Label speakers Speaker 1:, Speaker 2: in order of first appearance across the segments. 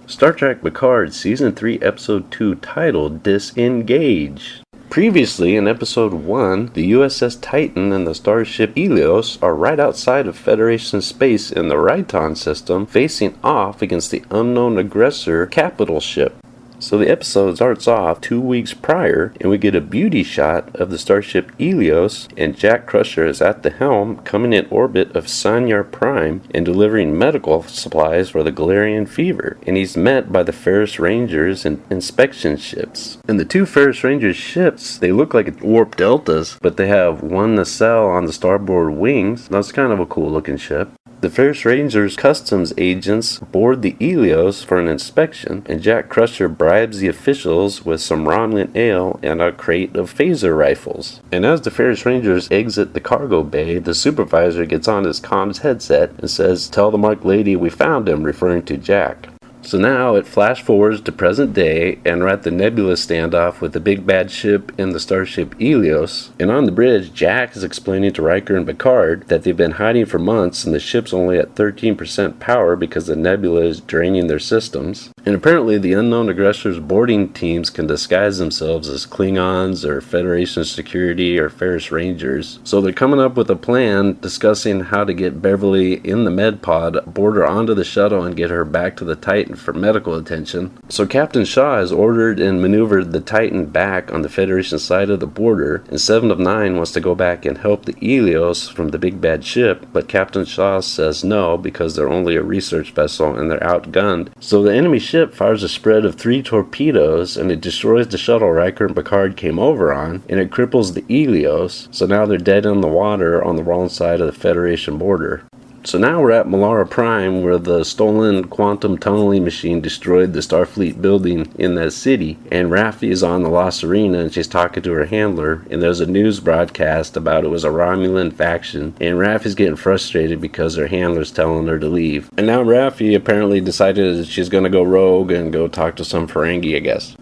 Speaker 1: Star Trek Picard Season 3 Episode 2 titled Disengage. Previously, in Episode 1, the USS Titan and the Starship Eleos are right outside of Federation space in the Rhyton system, facing off against the unknown aggressor capital ship. So the episode starts off 2 weeks prior, and we get a beauty shot of the Starship Eleos, and Jack Crusher is at the helm, coming in orbit of Sanyar Prime, and delivering medical supplies for the Galarian fever. And he's met by the Ferris Rangers and inspection ships. And the two Ferris Rangers ships, they look like warp deltas, but they have one nacelle on the starboard wings. That's kind of a cool looking ship. The Ferris Rangers customs agents board the Eleos for an inspection, and Jack Crusher bribes the officials with some Romulan ale and a crate of phaser rifles. And as the Ferris Rangers exit the cargo bay, the supervisor gets on his comms headset and says, "Tell the Mark Lady we found him," referring to Jack. So now it flash forwards to present day, and we're at the Nebula standoff with the big bad ship and the Starship Eleos. And on the bridge, Jack is explaining to Riker and Picard that they've been hiding for months and the ship's only at 13% power because the Nebula is draining their systems. And apparently the unknown aggressor's boarding teams can disguise themselves as Klingons or Federation security or Ferris Rangers. So they're coming up with a plan discussing how to get Beverly in the med pod, board her onto the shuttle, and get her back to the Titan for medical attention. So Captain Shaw has ordered and maneuvered the Titan back on the Federation side of the border, and 7 of 9 wants to go back and help the Eleos from the big bad ship, but Captain Shaw says no because they're only a research vessel and they're outgunned. So the enemy ship fires a spread of 3 torpedoes, and it destroys the shuttle Riker and Picard came over on, and it cripples the Eleos, so now they're dead in the water on the wrong side of the Federation border. So now we're at Melara Prime, where the stolen quantum tunneling machine destroyed the Starfleet building in that city, and Raffi is on the Lost Arena and she's talking to her handler, and there's a news broadcast about it was a Romulan faction, and Raffi's getting frustrated because her handler's telling her to leave. And now Raffi apparently decided that she's going to go rogue and go talk to some Ferengi, I guess.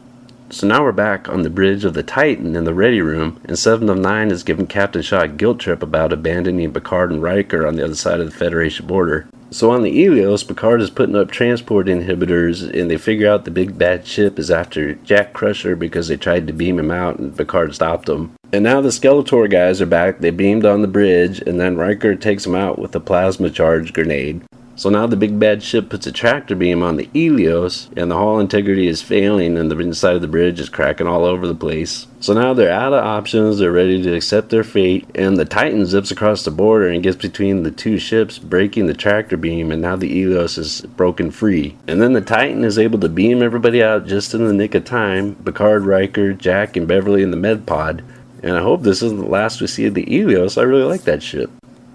Speaker 1: So now we're back on the bridge of the Titan in the ready room, and 7 of 9 is giving Captain Shaw a guilt trip about abandoning Picard and Riker on the other side of the Federation border. So on the Eleos, Picard is putting up transport inhibitors, and they figure out the big bad ship is after Jack Crusher because they tried to beam him out and Picard stopped them. And now the Skeletor guys are back, they beamed on the bridge, and then Riker takes them out with a plasma charge grenade. So now the big bad ship puts a tractor beam on the Eleos, and the hull integrity is failing, and the inside of the bridge is cracking all over the place. So now they're out of options, they're ready to accept their fate, and the Titan zips across the border and gets between the two ships, breaking the tractor beam, and now the Eleos is broken free. And then the Titan is able to beam everybody out just in the nick of time, Picard, Riker, Jack, and Beverly in the med pod. And I hope this isn't the last we see of the Eleos. I really like that ship.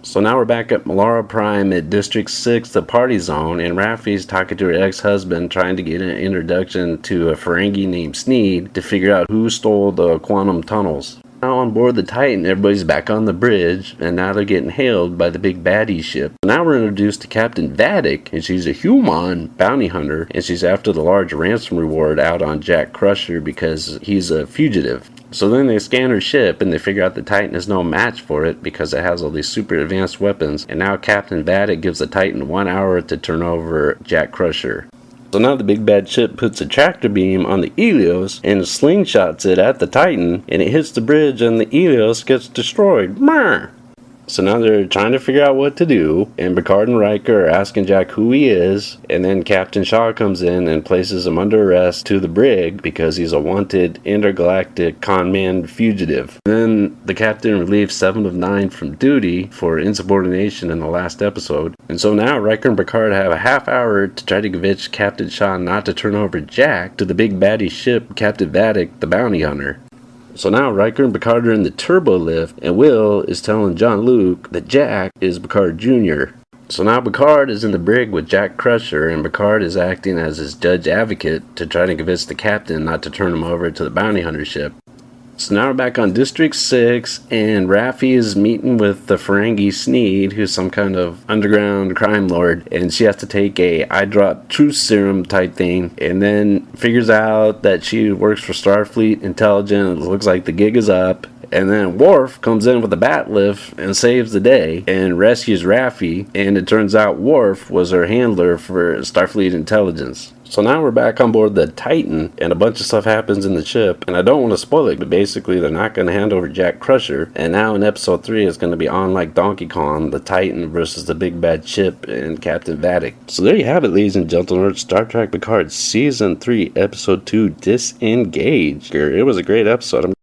Speaker 1: So now we're back at Melara Prime at District 6, the party zone, and Raffi's talking to her ex-husband trying to get an introduction to a Ferengi named Sneed to figure out who stole the quantum tunnels. Now on board the Titan, everybody's back on the bridge, and now they're getting hailed by the big baddie ship. Now we're introduced to Captain Vadic, and she's a human bounty hunter, and she's after the large ransom reward out on Jack Crusher because he's a fugitive. So then they scan her ship and they figure out the Titan is no match for it because it has all these super advanced weapons, and now Captain Vadic gives the Titan 1 hour to turn over Jack Crusher. So now the big bad ship puts a tractor beam on the Eleos and slingshots it at the Titan, and it hits the bridge and the Eleos gets destroyed. Meh. So now they're trying to figure out what to do, and Picard and Riker are asking Jack who he is, and then Captain Shaw comes in and places him under arrest to the brig because he's a wanted intergalactic con-man fugitive. Then the captain relieves 7 of 9 from duty for insubordination in the last episode, and so now Riker and Picard have a half hour to try to convince Captain Shaw not to turn over Jack to the big baddie ship, Captain Vadic, the bounty hunter. So now Riker and Picard are in the turbo lift, and Will is telling Jean-Luc that Jack is Picard Jr. So now Picard is in the brig with Jack Crusher, and Picard is acting as his judge advocate to try to convince the captain not to turn him over to the bounty hunter ship. So now we're back on District 6, and Raffi is meeting with the Ferengi Sneed, who's some kind of underground crime lord, and she has to take a eye drop truth serum type thing, and then figures out that she works for Starfleet Intelligence. It looks like the gig is up, And then Worf comes in with a bat lift and saves the day and rescues Raffi. And it turns out Worf was her handler for Starfleet Intelligence. So now we're back on board the Titan, and a bunch of stuff happens in the ship, and I don't want to spoil it, but basically they're not going to hand over Jack Crusher, and now in episode 3 it's going to be on like Donkey Kong, the Titan versus the big bad ship and Captain Vadic. So there you have it, ladies and gentlemen, Star Trek Picard Season 3 Episode 2 Disengage. It was a great episode.